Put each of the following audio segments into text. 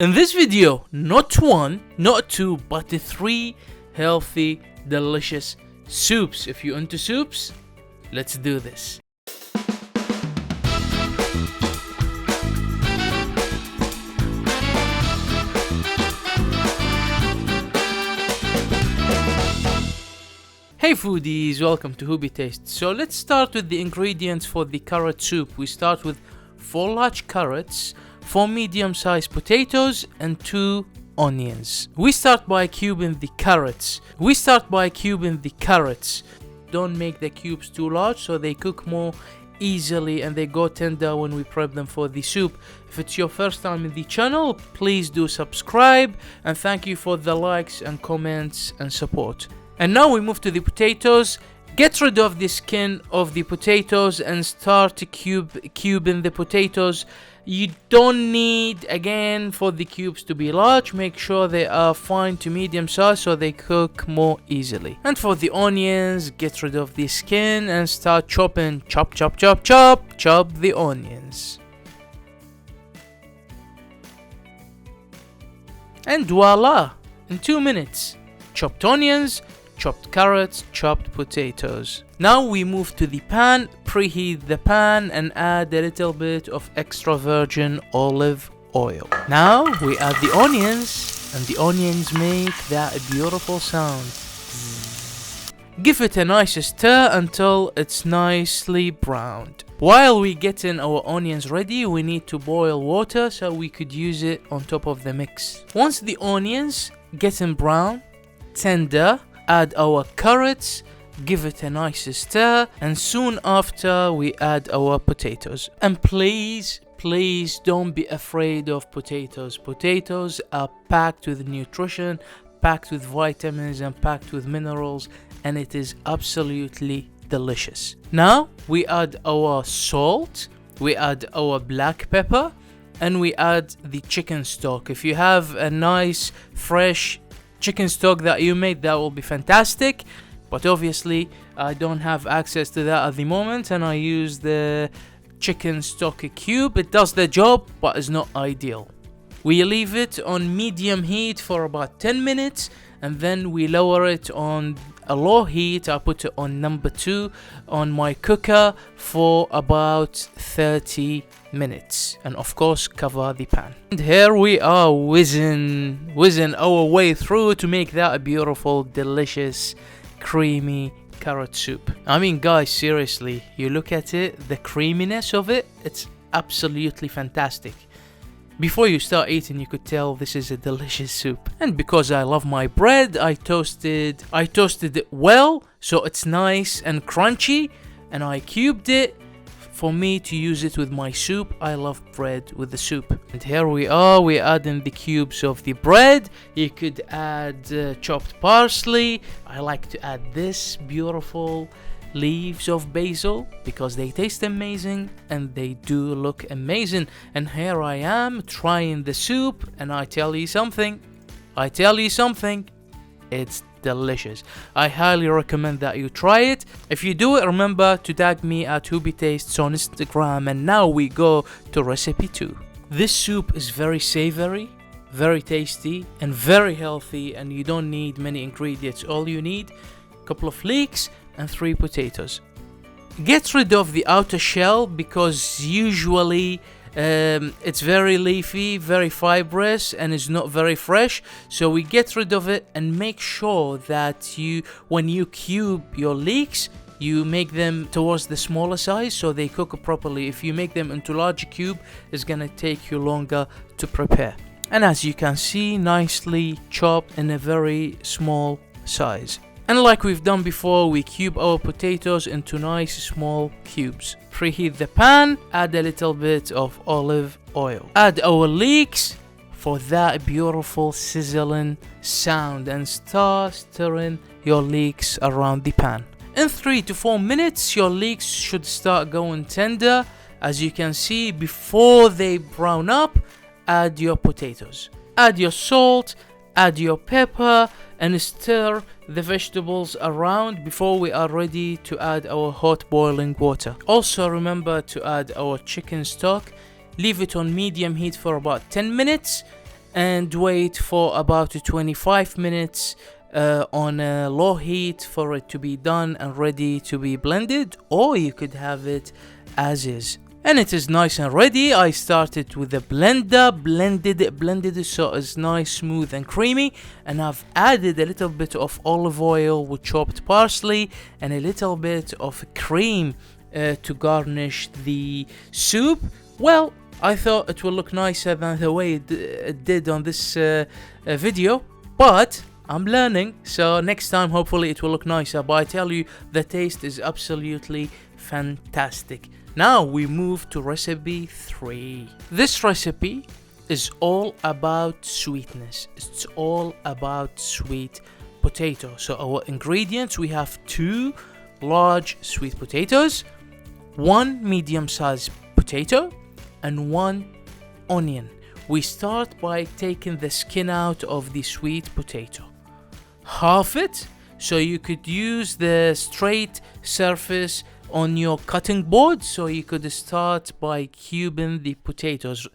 In this video, not one, not two, but three healthy, delicious soups. If you're into soups, let's do this. Hey foodies, welcome to HoobieTastes. So let's start with the ingredients for the carrot soup. We start with 4 large carrots, 4 medium-sized potatoes, and 2 onions. We start by cubing the carrots. Don't make the cubes too large so they cook more easily and they go tender when we prep them for the soup. If it's your first time in the channel, please do subscribe, and thank you for the likes and comments and support. And now we move to the potatoes. Get rid of the skin of the potatoes and start to cubing the potatoes. You don't need, again, for the cubes to be large. Make sure they are fine to medium size so they cook more easily. And for the onions, get rid of the skin and start chopping. Chop the onions. And voila! In 2 minutes, chopped onions, chopped carrots, chopped potatoes. Now we move to the pan. Preheat the pan and add a little bit of extra virgin olive oil. Now we add the onions, and the onions make that beautiful sound. Give it a nice stir until it's nicely browned. While we getting our onions ready, we need to boil water so we could use it on top of the mix. Once the onions getting brown, tender, add our carrots, give it a nice stir, and soon after we add our potatoes. And please don't be afraid of potatoes. Potatoes are packed with nutrition, packed with vitamins, and packed with minerals, and it is absolutely delicious. Now we add our salt, we add our black pepper, and we add the chicken stock. If you have a nice fresh chicken stock that you made, that will be fantastic, but obviously I don't have access to that at the moment and I use the chicken stock cube. It does the job, but it's not ideal. We leave it on medium heat for about 10 minutes and then we lower it on a low heat. I put it on number 2 on my cooker for about 30 minutes, and of course cover the pan. And here we are whizzing our way through to make that a beautiful, delicious, creamy carrot soup. I mean, guys, seriously, you look at it, the creaminess of it, it's absolutely fantastic. Before you start eating, you could tell this is a delicious soup. And because I love my bread, I toasted it well so it's nice and crunchy, and I cubed it for me to use it with my soup. I love bread with the soup. And here we are, we're adding the cubes of the bread. You could add chopped parsley. I like to add this beautiful leaves of basil because they taste amazing and they do look amazing. And here I am trying the soup, and I tell you something, it's delicious. I highly recommend that you try it. If you do it, remember to tag me at HoobieTastes on Instagram. And now we go to recipe 2. This soup is very savory, very tasty, and very healthy, and you don't need many ingredients. All you need, a couple of leeks and 3 potatoes. Get rid of the outer shell because usually it's very leafy, very fibrous, and it's not very fresh. So we get rid of it and make sure that when you cube your leeks, you make them towards the smaller size so they cook properly. If you make them into larger cube, it's gonna take you longer to prepare. And as you can see, nicely chopped in a very small size. And like we've done before, we cube our potatoes into nice small cubes. Preheat the pan, add a little bit of olive oil. Add our leeks for that beautiful sizzling sound and start stirring your leeks around the pan. In 3 to 4 minutes, your leeks should start going tender. As you can see, before they brown up, add your potatoes. Add your salt, add your pepper, and stir the vegetables around before we are ready to add our hot boiling water. Also remember to add our chicken stock. Leave it on medium heat for about 10 minutes and wait for about 25 minutes on a low heat for it to be done and ready to be blended, or you could have it as is. And it is nice and ready. I started with the blender, blended it so it's nice, smooth and creamy, and I've added a little bit of olive oil with chopped parsley and a little bit of cream to garnish the soup. Well, I thought it will look nicer than the way it did on this video, but I'm learning, so next time hopefully it will look nicer. But I tell you, the taste is absolutely fantastic. Now we move to recipe 3. This recipe is all about sweetness. It's all about sweet potato. So our ingredients, we have 2 large sweet potatoes, 1 medium-sized potato, and 1 onion. We start by taking the skin out of the sweet potato. Half it, so you could use the straight surface on your cutting board, so you could start by cubing the potatoes.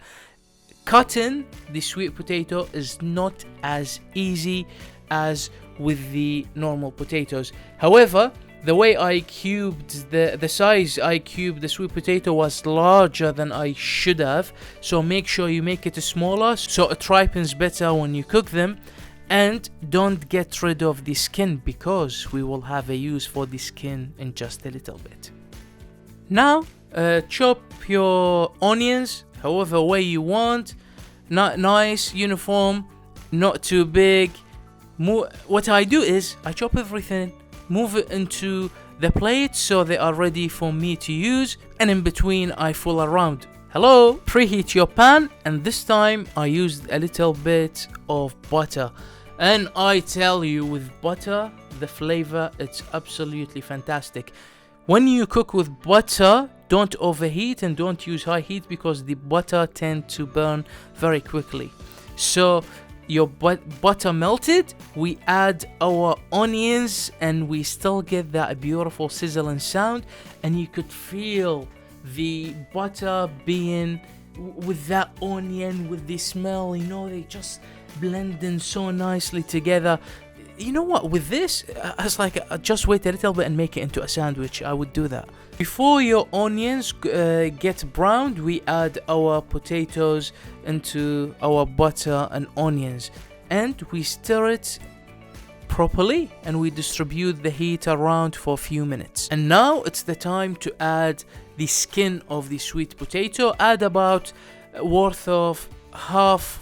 Cutting the sweet potato is not as easy as with the normal potatoes. However, the way I cubed the size I cubed the sweet potato was larger than I should have, so make sure you make it smaller so it ripens better when you cook them. And don't get rid of the skin, because we will have a use for the skin in just a little bit. Now chop your onions however way you want, not nice, uniform, not too big. What I do is I chop everything, move it into the plate so they are ready for me to use, and in between I fool around. Hello, preheat your pan, and this time I used a little bit of butter. And I tell you, with butter, the flavor, it's absolutely fantastic. When you cook with butter, don't overheat and don't use high heat, because the butter tends to burn very quickly. So your butter melted, we add our onions, and we still get that beautiful sizzling sound, and you could feel the butter being with that onion, with the smell, you know, they just blending so nicely together. You know what, with this, it's like just wait a little bit and make it into a sandwich. I would do that. Before your onions get browned, we add our potatoes into our butter and onions, and we stir it properly, and we distribute the heat around for a few minutes. And now it's the time to add the skin of the sweet potato. Add about worth of half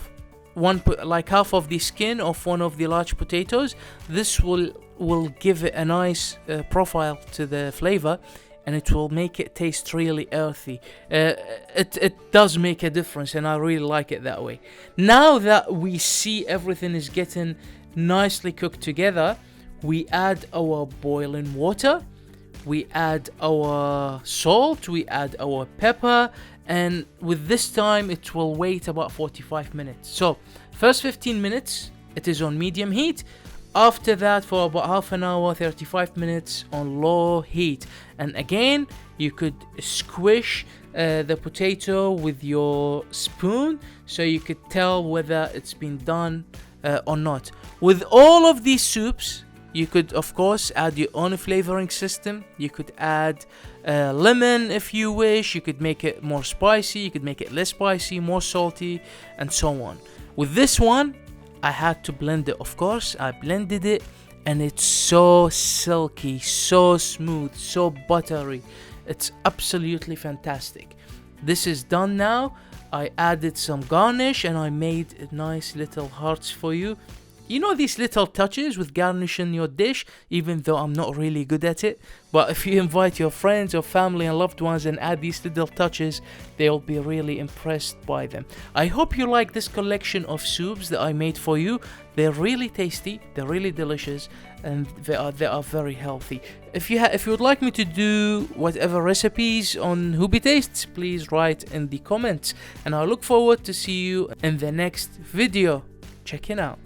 of the skin of one of the large potatoes. This will give it a nice profile to the flavor, and it will make it taste really earthy. It does make a difference, and I really like it that way. Now that we see everything is getting nicely cooked together, we add our boiling water, we add our salt, we add our pepper, and with this time it will wait about 45 minutes. So first 15 minutes it is on medium heat. After that, for about half an hour, 35 minutes on low heat. And again, you could squish the potato with your spoon so you could tell whether it's been done or not. With all of these soups, you could of course add your own flavoring system. You could add lemon if you wish. You could make it more spicy, you could make it less spicy, more salty, and so on. With this one, I had to blend it, of course. I blended it, and it's so silky, so smooth, so buttery. It's absolutely fantastic. This is done now. I added some garnish, and I made nice little hearts for you. You know, these little touches with garnishing your dish, even though I'm not really good at it. But if you invite your friends or family and loved ones and add these little touches, they'll be really impressed by them. I hope you like this collection of soups that I made for you. They're really tasty, they're really delicious, and they are very healthy. If you would like me to do whatever recipes on HoobieTastes, please write in the comments. And I look forward to see you in the next video. Check it out.